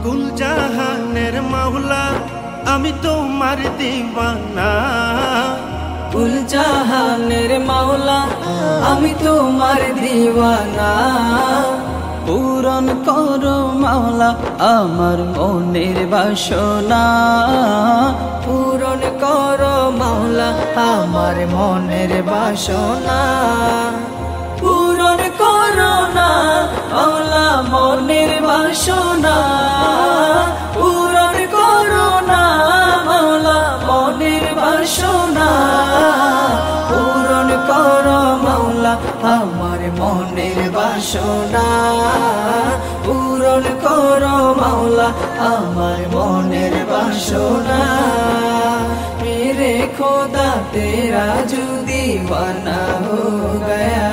কুল জাহানের মাওলা আমি তোমার দিওয়ানা। কুল জাহানের মাওলা আমি তোমার দিওয়ানা। পূরণ করো মাওলা আমার মনের বাসনা। পূরণ করো মাওলা আমার মনের বাসনা। পূরণ করো না মাওলা মনের বাসনা। পূরণ করো না মাওলা মনের বাসনা। পূরণ করো মাওলা আমার মনের বাসনা। পূরণ করো মাওলা আমার মনের বাসনা। मेरे खुदा तेरा जो दीवाना हो गया।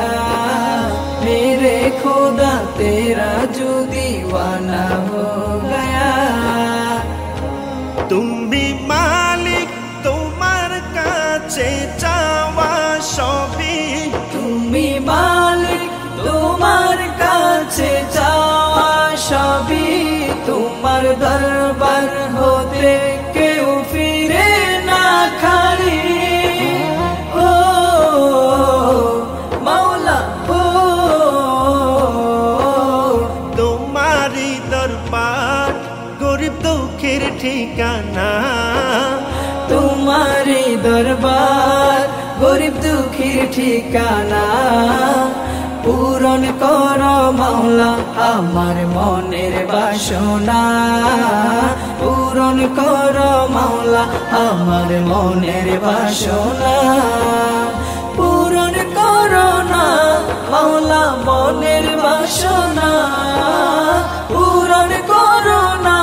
मेरे खुदा तेरा जो दीवाना हो गया। তুমি মালিক তোমার কাছে চাওয়া সবই। তুমি মালিক তোমার কাছে চাওয়া সবই। তোমার দরবার হতে কেউ ফিরে না খালি। ও মাওলা ও তোমারই দরবার গরিব দুঃখের ঠিকানা। তোমারই দরবার গরিব দুঃখীর ঠিকানা। পূরণ করো মাওলা আমার মনের বাসনা। পূরণ করো মাওলা আমার মনের বাসনা। পূরণ করো না মাওলা মনের বাসনা। পূরণ করো না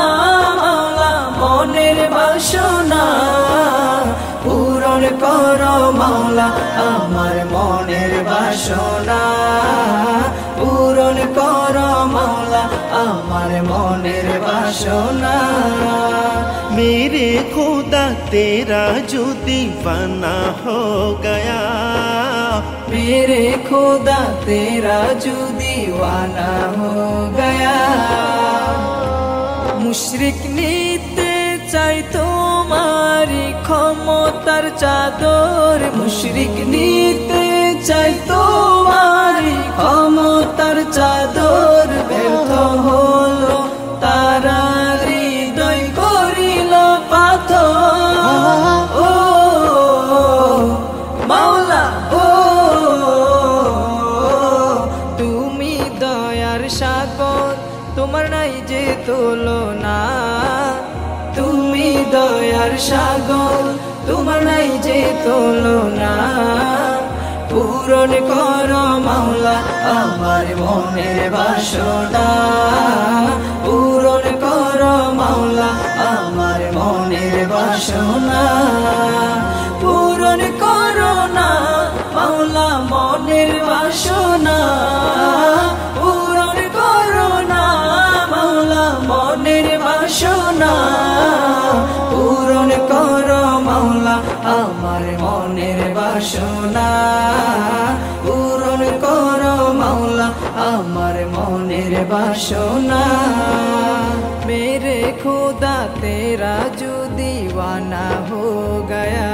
মাওলা মনের বাসনা। পূরণ করো মাওলা আমার মনের বাসনা। পূরণ করো মাওলা আমার মনের বাসনা। मेरे खुदा तेरा जो दीवाना हो गया। मेरे खुदा तेरा जो दीवाना हो गया। मुशरिक নিতে চাই তোমারি ক্ষমতার চাদর। মুশরিক নিতে চাই তোমারি ক্ষমতার চাদর। ব্যর্থ হলো তারা হৃদয় করিল পাথর। ও মাওলা ও তুমি দয়ার সাগর তোমার নাই যে তুলনা। তুমি দয়ার সাগর তোমার নাই যে তুলনা। পূরণ করো মাওলা আমার মনের বাসনা। পূরণ করো মাওলা আমার মনের বাসনা। পূরণ করো না মাওলা মনের বাসনা। পূরণ করো না মাওলা মনের বাসনা। পূরণ করো মাওলা আমার মনের বাসনা। পূরণ করো মাওলা আমার মনের বাসনা। मेरे खुदा तेरा जो दीवाना हो गया।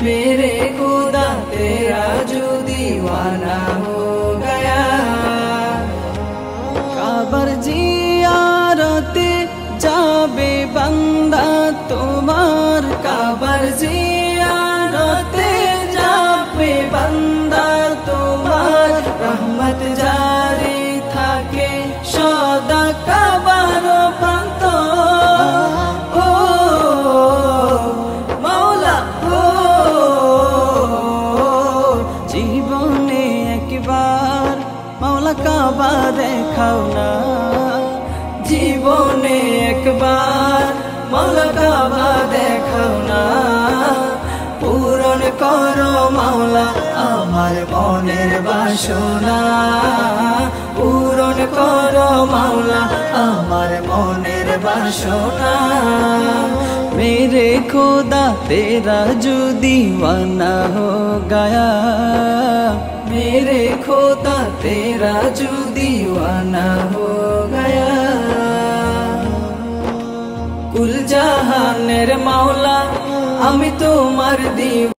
मेरे खुदा तेरा जो दीवाना हो गया। কাবার জিয়ারতে যাবে বান্দা তোমার। কাবার জিয়ারতে যাবে বান্দা তোমার। রহমত জারি থাকে সদা কাবার প্রান্ত। ও মাওলা ও জীবনে একবার মাওলা কাবা দেখাও না। জীবনে একবার মাওলা কাবা দেখাও না। পূরণ করো মাওলা আমার মনের বাসনা। পূরণ করো মাওলা আমার মনের বাসনা। मेरे खुदा तेरा जो दीवाना हो गया। मेरे खुदा तेरा जो दीवाना हो गया। কুল জাহানের মাওলা আমি তোমার দিওয়ানা।